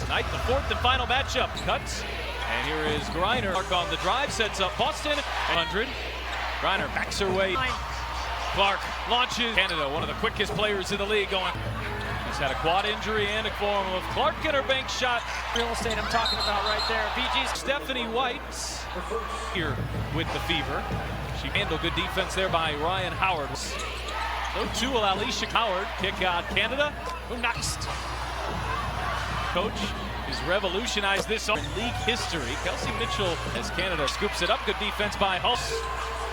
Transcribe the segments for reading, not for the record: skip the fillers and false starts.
Tonight, the fourth and final matchup. Cuts. And here is Griner. Clark on the drive, sets up Boston. 100. Griner backs her way. Clark launches. Canada, one of the quickest players in the league going. He's had a quad injury and a form of Clark in her bank shot. Real estate I'm talking about right there. BG's Stephanie White here with the Fever. She handled good defense there by Ryan Howard. So too will Alicia Howard kick out Canada. Who next? Coach has revolutionized this in league history. Kelsey Mitchell as Canada scoops it up. Good defense by Hull.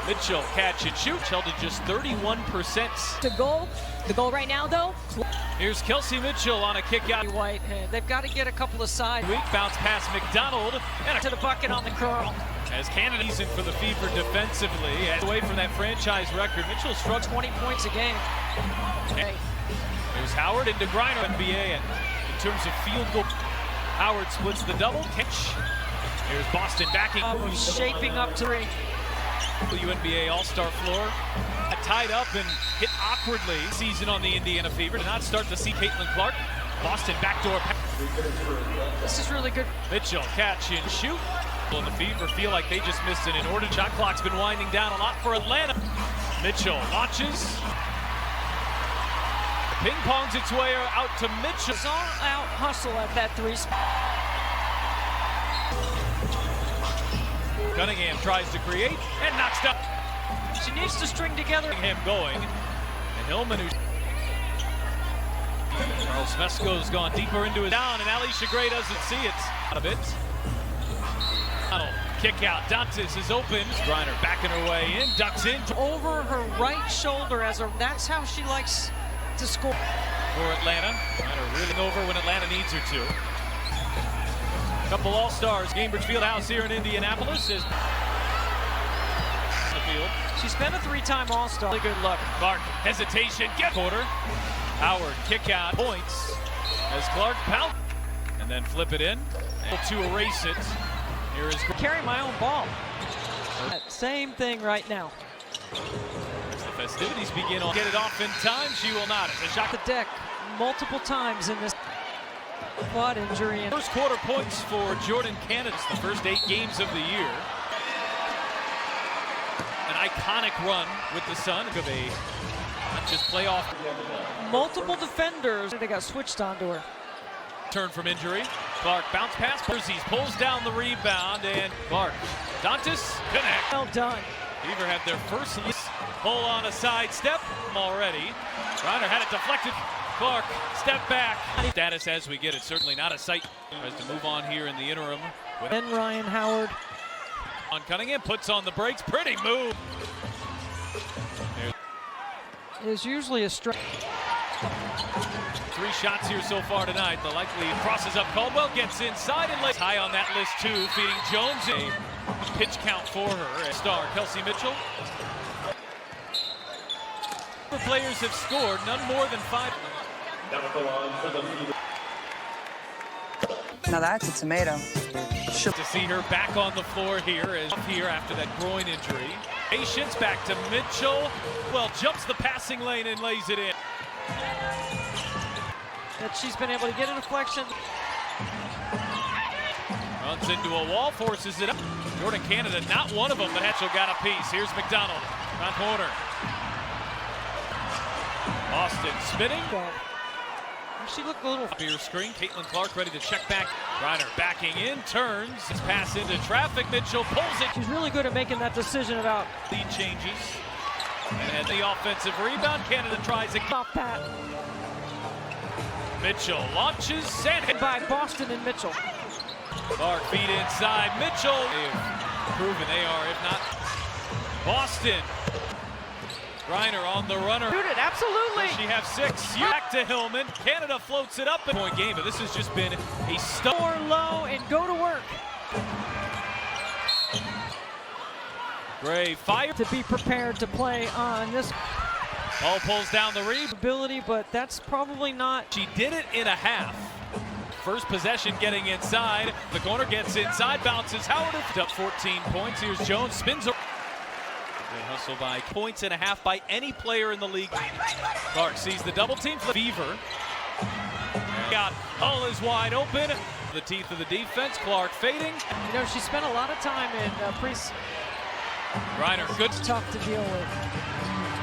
Mitchell catch and shoot. Held to just 31%. The goal right now though. Here's Kelsey Mitchell on a kick out. Whitehead. They've got to get a couple of sides. Weak bounce past McDonald and To the bucket on the curl. as Canada season for the Fever defensively. And away from that franchise record, Mitchell struck 20 points a game. Okay. There's Howard into Griner. WNBA and in terms of field goal, Howard splits the double catch. Here's Boston backing. Shaping up to three. WNBA All-Star floor. Tied up and hit awkwardly. Season on the Indiana Fever. Did not start to see Caitlin Clark. Boston backdoor. This is really good. Mitchell catch and shoot. And the Fever feel like they just missed an inordinate shot clock's been winding down a lot for Atlanta. Mitchell launches. Ping pongs its way out to Mitchell. It's all out hustle at that three spot. Cunningham tries to create and knocks down. She needs to string together. Him going. And Hillman, who's Charles Mesco's gone deeper into his down, and Alicia Gray doesn't see it. Out of it. Kick out. Dantes is open. Griner backing her way in, ducks in. Over her right shoulder that's how she likes to score. For Atlanta. Griner really over when Atlanta needs her to. Couple All-Stars. Gainbridge Fieldhouse here in Indianapolis is the field. She's been a three-time All-Star. Really good luck. Clark, hesitation, get quarter. Howard, kick out, points. As Clark pounds. And then flip it in. To erase it. Here is carry my own ball. Same thing right now. As the festivities begin, get it off in time. She will not. It's a shot. The deck multiple times in this quad injury. First quarter points for Jordan Canada. It's the first 8 games of the year. An iconic run with the Sun of a not just playoff. Multiple defenders. They got switched onto her. Turn from injury. Clark bounce pass. Percy pulls down the rebound and Clark. Dantes connect. Well done. Fever have their first pull on a side step already. Griner had it deflected. Clark step back. Status as we get it. Certainly not a sight. Tries to move on here in the interim. Then Ryan Howard. On Cunningham puts on the brakes. Pretty move. Is usually a strike. 3 shots here so far tonight. The likely crosses up Caldwell, gets inside and lays high on that list too, feeding Jones a pitch count for her. Star Kelsey Mitchell. Players have scored, none more than 5. Now that's a tomato. To see her back on the floor here after that groin injury. Patience back to Mitchell. Well, jumps the passing lane and lays it in. That she's been able to get a deflection. Runs into a wall, forces it up. Jordan Canada, not one of them, but Mitchell got a piece. Here's McDonald on corner. Boston spinning. She looked a little. Here screen. Caitlin Clark ready to check back. Griner backing in, turns. His pass into traffic. Mitchell pulls it. She's really good at making that decision about lead changes. And the offensive rebound. Canada tries again. Off Pat. Mitchell launches and by Boston and Mitchell. Clark feet inside. Mitchell. They've proven they are, if not. Boston. Griner on the runner. Shoot it, absolutely. Does she have 6? Back to Hillman. Canada floats it up. Point game, but this has just been a Score low and go to work. Gray fire. To be prepared to play on this. Ball pulls down the rebound. Ability, but that's probably not. She did it in a half. First possession getting inside. The corner gets inside, bounces Howard up 14 points. Here's Jones, spins around. Good hustle by points and a half by any player in the league. Clark sees the double team. Fever. Got Hull is wide open. The teeth of the defense. Clark fading. You know, she spent a lot of time in Griner, good. tough to deal with.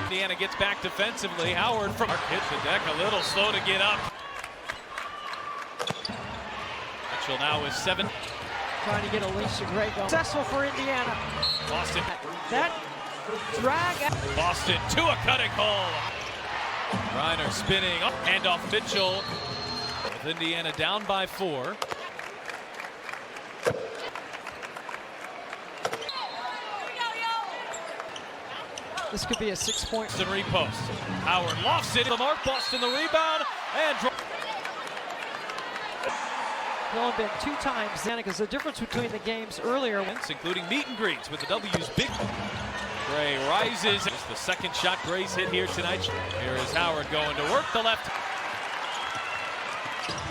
Indiana gets back defensively. Howard from hit the deck a little slow to get up. Mitchell now is 7. Trying to get Alicia Gray going. Successful for Indiana. Boston. That drag. Boston to a cutting hole. Griner spinning. Up. Handoff Mitchell. With Indiana down by 4. This could be a 6-point. Boston repost. Howard lofts it. The mark. Boston the rebound. And There's only been 2 times then, because the difference between the games earlier, including meet and greets with the W's big. Gray rises. It's the second shot Gray's hit here tonight. Here is Howard going to work the left.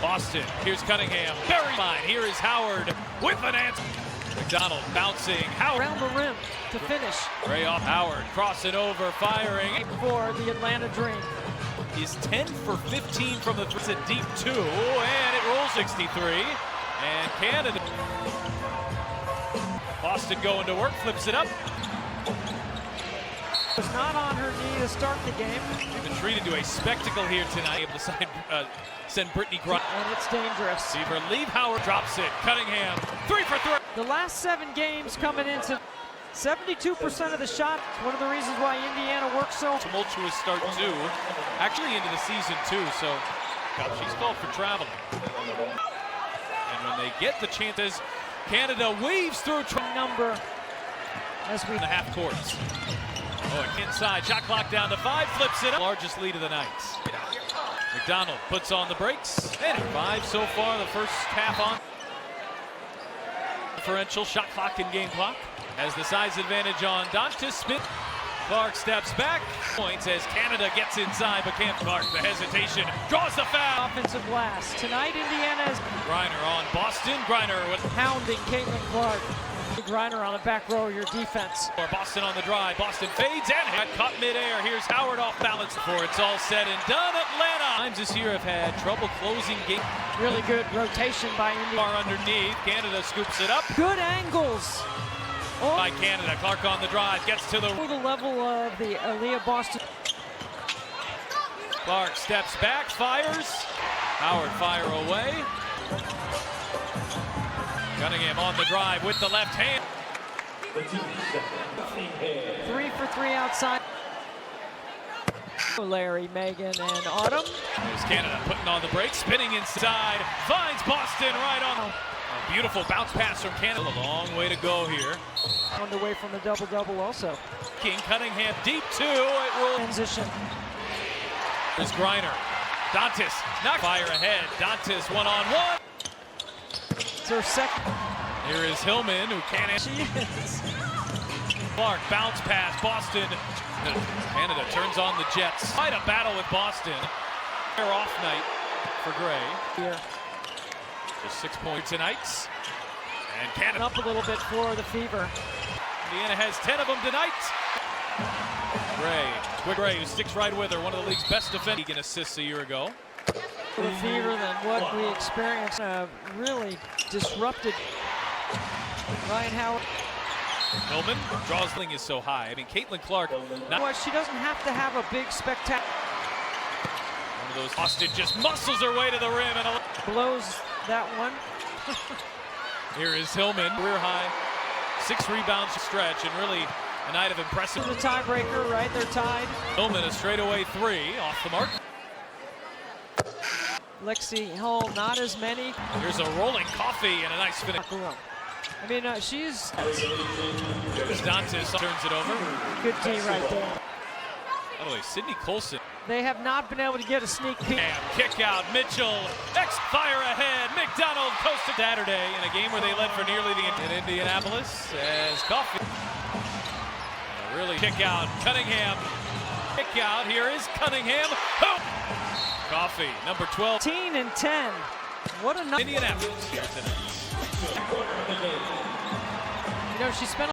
Boston. Here's Cunningham. Very fine. Here is Howard with an answer. McDonald bouncing. Howard around the rim to finish. Gray off Howard. Crossing over. Firing. For the Atlanta Dream. Is 10 for 15 from the three. It's a deep 2. And it rolls 63. And Canada. Boston going to work. Flips it up. Was not on her knee to start the game. We've been treated to a spectacle here tonight. Able to send Brittany Griner. And it's dangerous. Receiver leave. Howard drops it. Cunningham 3 for 3. The last 7 games coming into 72% of the shot. It's one of the reasons why Indiana works so tumultuous start too. Actually into the season too. So she's called for traveling. And when they get the chances, Canada weaves through number as we in the half courts. Oh, inside, shot clock down to 5, flips it up. Largest lead of the night. McDonald puts on the brakes. And 5 so far, the first half on. Differential, shot clock and game clock. Has the size advantage on Dantis. Spin. Clark steps back. Points as Canada gets inside, but can't. Clark, the hesitation, draws the foul. Offensive glass. Tonight, Indiana is Griner on Boston. Griner with pounding Caitlin Clark. Griner on the back row of your defense. Or Boston on the drive. Boston fades and got caught midair. Here's Howard off balance before it's all said and done. Atlanta times this year have had trouble closing game. Really good rotation by Indiana. Underneath. Canada scoops it up. Good angles. By Canada. Clark on the drive. Gets to the level of the Aaliyah Boston. Clark steps back. Fires. Howard fire away. Cunningham on the drive with the left hand. 3 for 3 outside. Larry, Megan, and Autumn. Here's Canada putting on the brakes, spinning inside, finds Boston right on. A beautiful bounce pass from Canada. A long way to go here. On the way from the double-double also. King Cunningham deep 2. It will transition. There's Griner. Dantis, not fire ahead. Dantis one-on-one. It's her second. Here is Hillman, who can't answer. She is. Clark, bounce pass, Boston. Canada turns on the Jets. Quite a battle with Boston. Their off night for Gray. Here. Just 6 points tonight. And Canada up a little bit for the Fever. Indiana has 10 of them tonight. Gray, quick Gray, who sticks right with her. One of the league's best defenders in assists a year ago. The Fever than what we experienced. Really disrupted. Ryan Howard. Hillman, draws is so high. I mean, Caitlin Clark. She doesn't have to have a big spectacular. One of those. Boston just muscles her way to the rim and blows that one. Here is Hillman, career high, 6 rebounds stretch, and really a night of impressive. The tiebreaker, right? They're tied. Hillman a straightaway 3 off the mark. Lexi Hull, not as many. Here's a rolling coffee and a nice finish. I mean, she's. Dantis turns it over. Good team right there. By the way, Sydney Colson. They have not been able to get a sneak peek. Kick out, Mitchell. Fire ahead. McDonald coasted Saturday in a game where they led for nearly the in Indianapolis as Coffee. Really kick out, Cunningham. Kick out. Here is Cunningham. Hoop. Coffee, number 12. 13 and 10. What a night. Indianapolis. You know, she spent